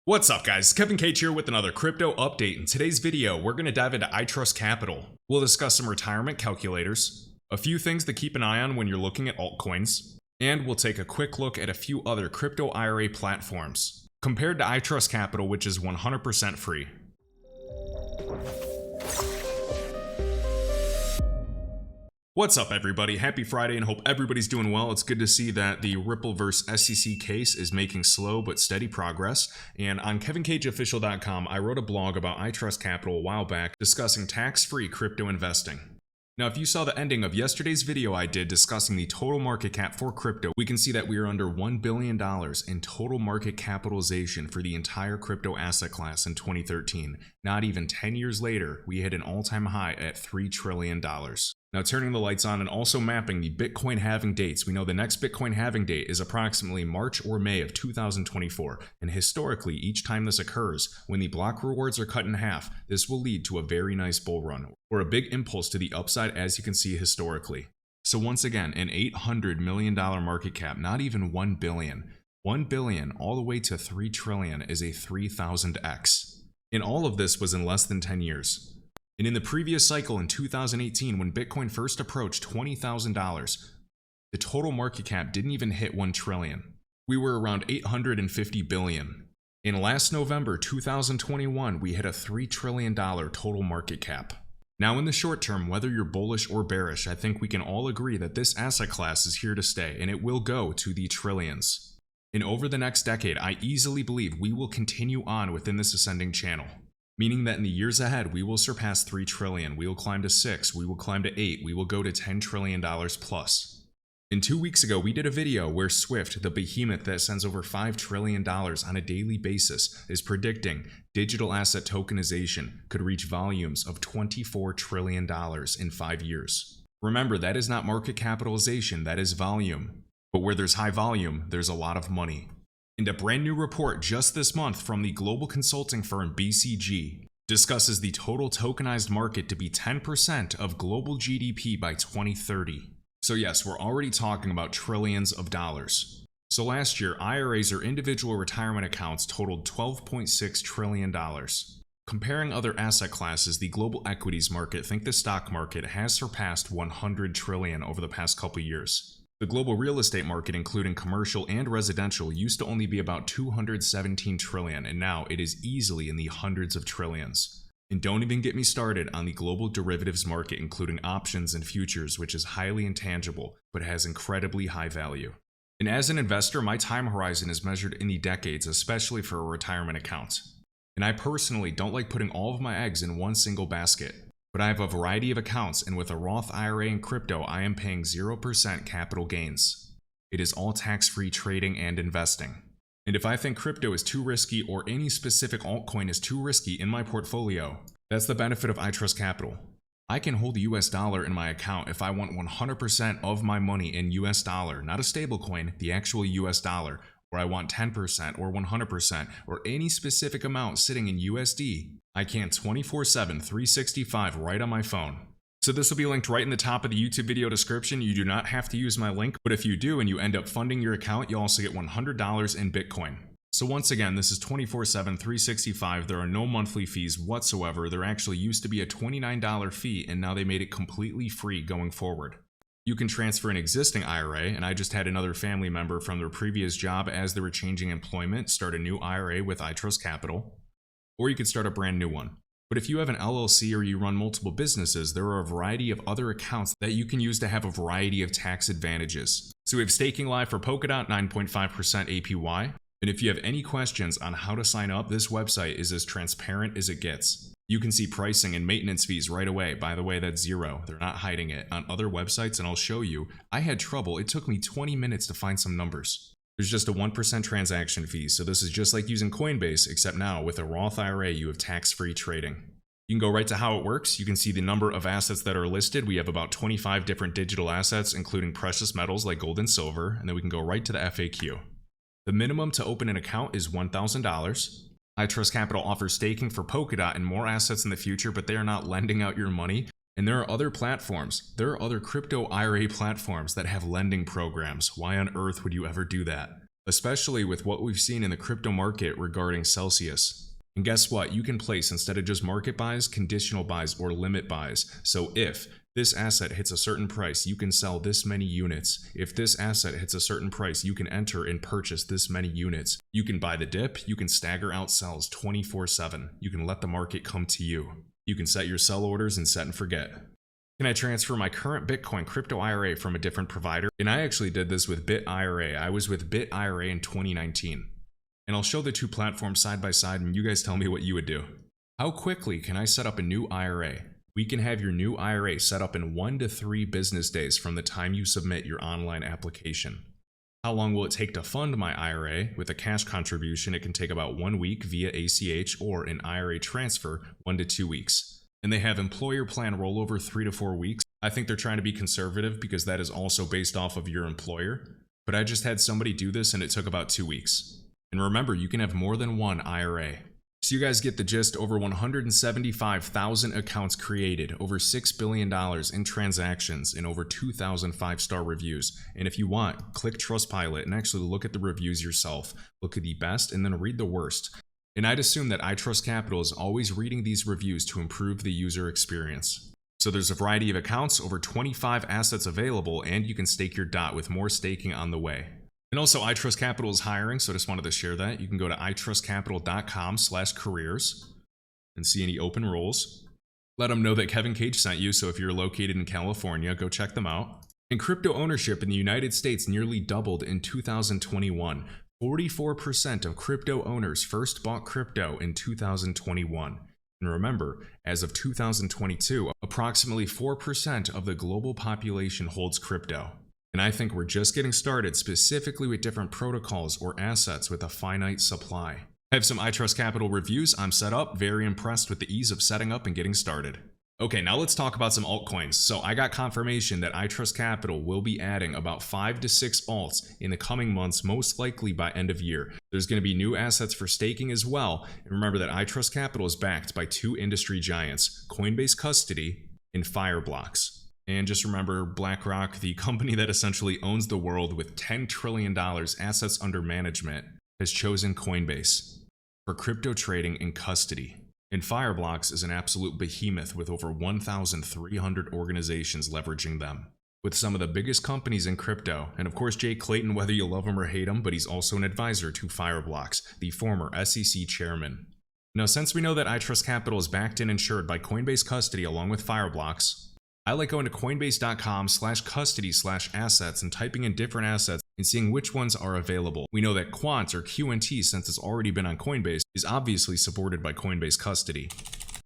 What's up guys, Kevin Cage here with another crypto update. In today's video, we're going to dive into iTrustCapital. We'll discuss some retirement calculators, a few things to keep an eye on when you're looking at altcoins, and we'll take a quick look at a few other crypto IRA platforms, compared to iTrustCapital, which is 100% free. What's up everybody, happy Friday and hope everybody's doing well. It's good to see that the Ripple vs SEC case is making slow but steady progress. And on kevincageofficial.com, I wrote a blog about iTrustCapital a while back discussing tax-free crypto investing. Now, if you saw the ending of yesterday's video I did discussing the total market cap for crypto, we can see that we are under $1 billion in total market capitalization for the entire crypto asset class in 2013. Not even 10 years later, we hit an all-time high at $3 trillion. Now, turning the lights on and also mapping the Bitcoin halving dates, we know the next Bitcoin halving date is approximately March or May of 2024. And historically, each time this occurs, when the block rewards are cut in half, this will lead to a very nice bull run, or a big impulse to the upside as you can see historically. So once again, an $800 million market cap, not even 1 billion. 1 billion all the way to 3 trillion is a 3000x. And all of this was in less than 10 years. And in the previous cycle in 2018, when Bitcoin first approached $20,000, the total market cap didn't even hit 1 trillion. We were around 850 billion. In last November 2021, we hit a $3 trillion total market cap. Now in the short term, whether you're bullish or bearish, I think we can all agree that this asset class is here to stay and it will go to the trillions. And over the next decade, I easily believe we will continue on within this ascending channel. Meaning that in the years ahead, we will surpass 3 trillion, we will climb to 6, we will climb to 8, we will go to $10 trillion plus. And 2 weeks ago, we did a video where Swift, the behemoth that sends over $5 trillion on a daily basis, is predicting digital asset tokenization could reach volumes of $24 trillion in 5 years. Remember, that is not market capitalization, that is volume. But where there's high volume, there's a lot of money. And a brand new report just this month from the global consulting firm BCG discusses the total tokenized market to be 10% of global GDP by 2030. So yes, we're already talking about trillions of dollars. So last year, IRAs or individual retirement accounts totaled $12.6 trillion. Comparing other asset classes, the global equities market, think the stock market, has surpassed 100 trillion over the past couple years. The global real estate market, including commercial and residential, used to only be about 217 trillion, and now it is easily in the hundreds of trillions. And don't even get me started on the global derivatives market, including options and futures, which is highly intangible, but has incredibly high value. And as an investor, my time horizon is measured in the decades, especially for a retirement account. And I personally don't like putting all of my eggs in one single basket. But I have a variety of accounts, and with a Roth IRA and crypto, I am paying 0% capital gains. It is all tax-free trading and investing. And if I think crypto is too risky or any specific altcoin is too risky in my portfolio, that's the benefit of iTrustCapital. I can hold US dollar in my account if I want 100% of my money in US dollar, not a stablecoin, the actual US dollar, or I want 10% or 100% or any specific amount sitting in USD. I can 24/7, 365 right on my phone. So this will be linked right in the top of the YouTube video description. You do not have to use my link, but if you do and you end up funding your account, you'll also get $100 in Bitcoin. So once again, this is 24/7, 365. There are no monthly fees whatsoever. There actually used to be a $29 fee, and now they made it completely free going forward. You can transfer an existing IRA, and I just had another family member from their previous job as they were changing employment start a new IRA with iTrustCapital. Or you could start a brand new one. But if you have an LLC or you run multiple businesses, there are a variety of other accounts that you can use to have a variety of tax advantages. So we have staking live for Polkadot, 9.5% APY. And if you have any questions on how to sign up, this website is as transparent as it gets. You can see pricing and maintenance fees right away. By the way, that's zero. They're not hiding it. On other websites, and I'll show you, I had trouble. It took me 20 minutes to find some numbers. There's just a 1% transaction fee, so this is just like using Coinbase, except now with a Roth IRA, you have tax-free trading. You can go right to how it works. You can see the number of assets that are listed. We have about 25 different digital assets, including precious metals like gold and silver, and then we can go right to the FAQ. The minimum to open an account is $1,000. iTrustCapital offers staking for Polkadot and more assets in the future, but they are not lending out your money. And there are other platforms. There are other crypto IRA platforms that have lending programs. Why on earth would you ever do that? especially with what we've seen in the crypto market regarding Celsius. And guess what? You can place, instead of just market buys, conditional buys or limit buys. So if this asset hits a certain price, you can sell this many units. If this asset hits a certain price, you can enter and purchase this many units. You can buy the dip, you can stagger out sells 24/7. You can let the market come to you. You can set your sell orders and set and forget. Can I transfer my current Bitcoin crypto IRA from a different provider? And I actually did this with Bit IRA. I was with Bit IRA in 2019. And I'll show the two platforms side by side and you guys tell me what you would do. How quickly can I set up a new IRA? We can have your new IRA set up in 1 to 3 business days from the time you submit your online application. How long will it take to fund my IRA? With a cash contribution, it can take about 1 week via ACH or an IRA transfer, 1 to 2 weeks. And they have employer plan rollover 3 to 4 weeks. I think they're trying to be conservative because that is also based off of your employer. But I just had somebody do this and it took about 2 weeks. And remember, you can have more than one IRA. So you guys get the gist. Over 175,000 accounts created, over $6 billion in transactions, and over 2,000 5-star reviews. And if you want, click Trustpilot and actually look at the reviews yourself. Look at the best and then read the worst. And I'd assume that iTrustCapital is always reading these reviews to improve the user experience. So there's a variety of accounts, over 25 assets available, and you can stake your DOT with more staking on the way. And also, iTrustCapital is hiring, so I just wanted to share that. You can go to iTrustCapital.com/careers and see any open roles. Let them know that Kevin Cage sent you, so if you're located in California, go check them out. And crypto ownership in the United States nearly doubled in 2021. 44% of crypto owners first bought crypto in 2021. And remember, as of 2022, approximately 4% of the global population holds crypto. And I think we're just getting started, specifically with different protocols or assets with a finite supply. I have some iTrustCapital reviews. I'm set up, very impressed with the ease of setting up and getting started. Okay, now let's talk about some altcoins. So I got confirmation that iTrustCapital will be adding about 5 to 6 alts in the coming months, most likely by end of year. There's going to be new assets for staking as well. And remember that iTrustCapital is backed by 2 industry giants, Coinbase Custody and Fireblocks. And just remember, BlackRock, the company that essentially owns the world with $10 trillion assets under management, has chosen Coinbase for crypto trading and custody. And Fireblocks is an absolute behemoth with over 1,300 organizations leveraging them, with some of the biggest companies in crypto. And of course, Jay Clayton, whether you love him or hate him, but he's also an advisor to Fireblocks, the former SEC chairman. Now, since we know that iTrustCapital is backed and insured by Coinbase Custody along with Fireblocks, I like going to coinbase.com/custody/assets and typing in different assets and seeing which ones are availavailable. We know that Quant or QNT, since it's already been on Coinbase, is obviously supported by Coinbase Custody.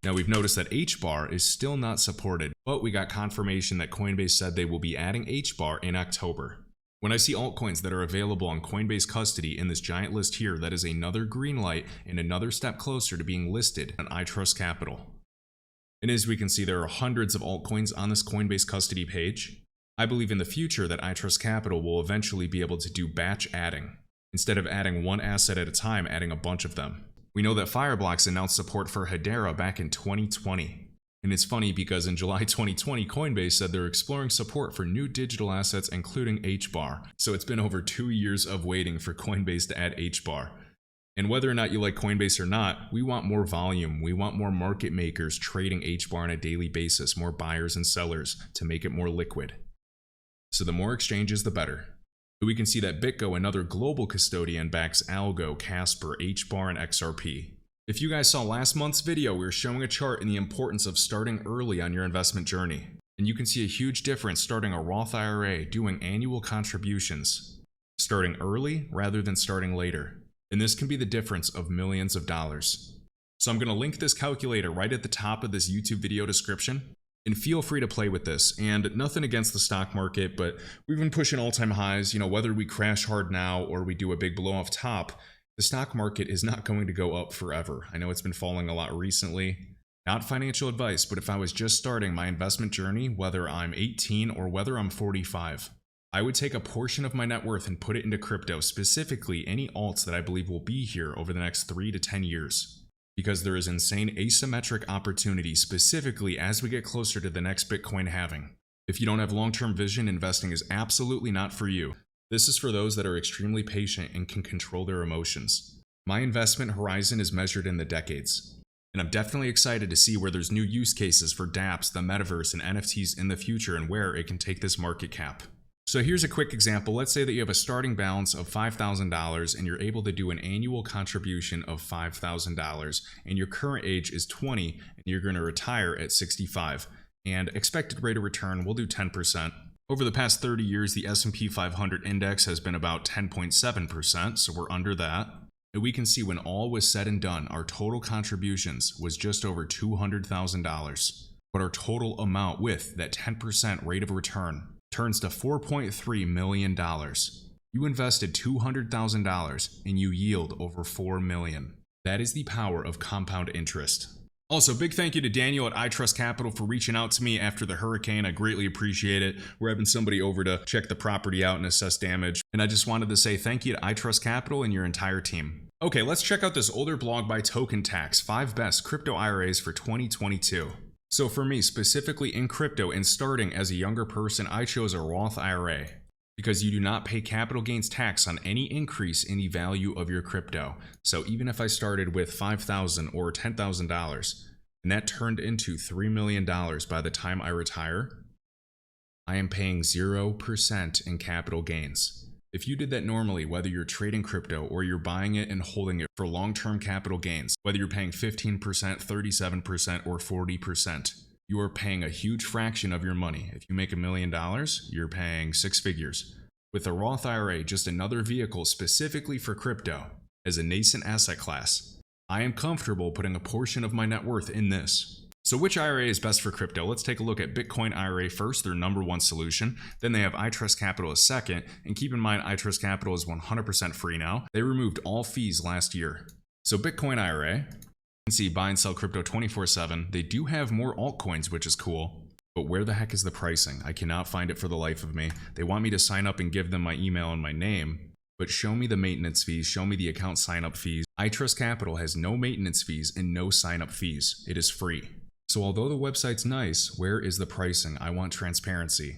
Now we've noticed that HBAR is still not supported, but we got confirmation that Coinbase said they will be adding HBAR in October. When I see altcoins that are available on Coinbase Custody in this giant list here, that is another green light and another step closer to being listed on iTrustCapital. And as we can see, there are hundreds of altcoins on this Coinbase Custody page. I believe in the future that iTrustCapital will eventually be able to do batch adding. Instead of adding one asset at a time, adding a bunch of them. We know that Fireblocks announced support for Hedera back in 2020. And it's funny because in July 2020, Coinbase said they're exploring support for new digital assets, including HBAR. So it's been over 2 years of waiting for Coinbase to add HBAR. And whether or not you like Coinbase or not, we want more volume. We want more market makers trading HBAR on a daily basis, more buyers and sellers to make it more liquid. So the more exchanges, the better. We can see that BitGo, another global custodian, backs Algo, Casper, HBAR, and XRP. If you guys saw last month's video, we were showing a chart in the importance of starting early on your investment journey. And you can see a huge difference starting a Roth IRA, doing annual contributions, starting early rather than starting later. And this can be the difference of millions of dollars. So I'm going to link this calculator right at the top of this YouTube video description. And feel free to play with this. And nothing against the stock market, but we've been pushing all-time highs. You know, whether we crash hard now or we do a big blow off top, the stock market is not going to go up forever. I know it's been falling a lot recently. Not financial advice, but if I was just starting my investment journey, whether I'm 18 or whether I'm 45, I would take a portion of my net worth and put it into crypto, specifically any alts that I believe will be here over the next 3 to 10 years. Because there is insane asymmetric opportunity, specifically as we get closer to the next Bitcoin halving. If you don't have long-term vision, investing is absolutely not for you. This is for those that are extremely patient and can control their emotions. My investment horizon is measured in the decades. And I'm definitely excited to see where there's new use cases for dApps, the metaverse, and NFTs in the future and where it can take this market cap. So here's a quick example. Let's say that you have a starting balance of $5,000 and you're able to do an annual contribution of $5,000 and your current age is 20 and you're going to retire at 65 and expected rate of return will do 10%. Over the past 30 years, the S&P 500 index has been about 10.7%, so we're under that. And we can see when all was said and done, our total contributions was just over $200,000. But our total amount with that 10% rate of return turns to $4.3 million. You invested $200,000 and you yield over $4 million. That is the power of compound interest. Also, big thank you to Daniel at iTrustCapital for reaching out to me after the hurricane. I greatly appreciate it. We're having somebody over to check the property out and assess damage. And I just wanted to say thank you to iTrustCapital and your entire team. Okay, let's check out this older blog by Token Tax, 5 best crypto IRAs for 2022. So for me, specifically in crypto and starting as a younger person, I chose a Roth IRA because you do not pay capital gains tax on any increase in the value of your crypto. So even if I started with $5,000 or $10,000 and that turned into $3 million by the time I retire, I am paying 0% in capital gains. If you did that normally, whether you're trading crypto or you're buying it and holding it for long-term capital gains, whether you're paying 15%, 37%, or 40%, you are paying a huge fraction of your money. If you make $1 million, you're paying 6 figures. With the Roth IRA, just another vehicle specifically for crypto, as a nascent asset class, I am comfortable putting a portion of my net worth in this. So which IRA is best for crypto? Let's take a look at Bitcoin IRA first, their #1 solution. Then they have iTrustCapital as second. And keep in mind, iTrustCapital is 100% free now. They removed all fees last year. So Bitcoin IRA, you can see buy and sell crypto 24/7. They do have more altcoins, which is cool. But where the heck is the pricing? I cannot find it for the life of me. They want me to sign up and give them my email and my name. But show me the maintenance fees, show me the account sign-up fees. iTrustCapital has no maintenance fees and no sign-up fees. It is free. So although the website's nice, where is the pricing? I want transparency.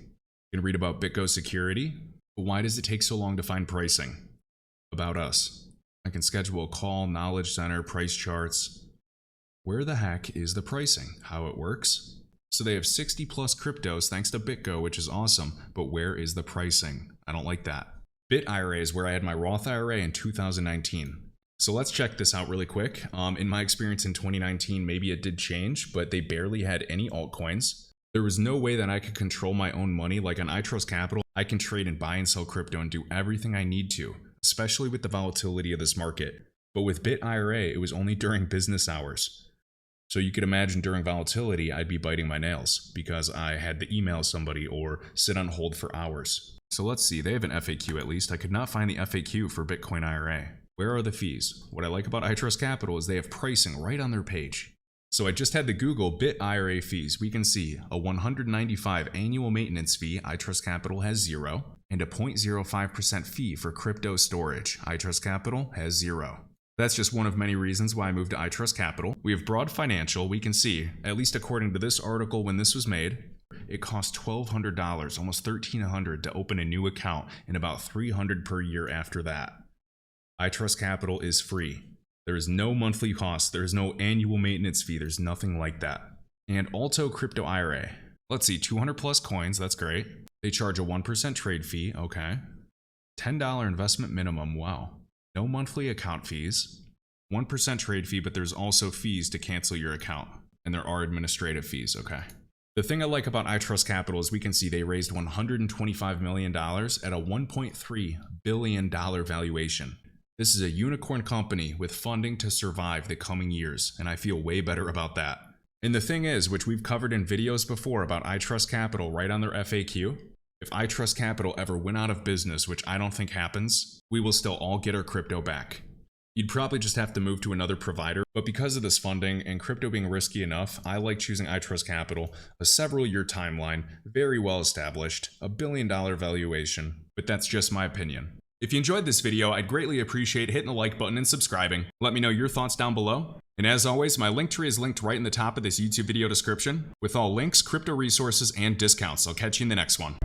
You can read about BitGo security, but why does it take so long to find pricing? About us. I can schedule a call, knowledge center, price charts. Where the heck is the pricing? How it works? So they have 60 plus cryptos thanks to BitGo, which is awesome, but where is the pricing? I don't like that. Bit IRA is where I had my Roth IRA in 2019. So let's check this out really quick. In my experience in 2019, maybe it did change, but they barely had any altcoins. There was no way that I could control my own money. Like on iTrustCapital, I can trade and buy and sell crypto and do everything I need to, especially with the volatility of this market. But with Bit IRA, it was only during business hours. So you could imagine during volatility, I'd be biting my nails because I had to email somebody or sit on hold for hours. So let's see, they have an FAQ at least. I could not find the FAQ for Bitcoin IRA. Where are the fees? What I like about iTrustCapital is they have pricing right on their page. So I just had to Google Bit IRA fees. We can see a $195 annual maintenance fee, iTrustCapital has 0, and a 0.05% fee for crypto storage. iTrustCapital has 0. That's just one of many reasons why I moved to iTrustCapital. We have broad financial. We can see, at least according to this article when this was made, it costs $1,200, almost $1,300 to open a new account and about $300 per year after that. iTrustCapital is free. There is no monthly cost. There is no annual maintenance fee. There's nothing like that. And Alto Crypto IRA. Let's see, 200 plus coins. That's great. They charge a 1% trade fee. Okay. $10 investment minimum. Wow. No monthly account fees. 1% trade fee, but there's also fees to cancel your account. And there are administrative fees. Okay. The thing I like about iTrustCapital is we can see they raised $125 million at a $1.3 billion valuation. This is a unicorn company with funding to survive the coming years, and I feel way better about that. And the thing is, which we've covered in videos before about iTrustCapital right on their FAQ, if iTrustCapital ever went out of business, which I don't think happens, we will still all get our crypto back. You'd probably just have to move to another provider, but because of this funding and crypto being risky enough, I like choosing iTrustCapital, a several-year timeline, very well established, $1 billion valuation, but that's just my opinion. If you enjoyed this video, I'd greatly appreciate hitting the like button and subscribing. Let me know your thoughts down below. And as always, my link tree is linked right in the top of this YouTube video description with all links, crypto resources, and discounts. I'll catch you in the next one.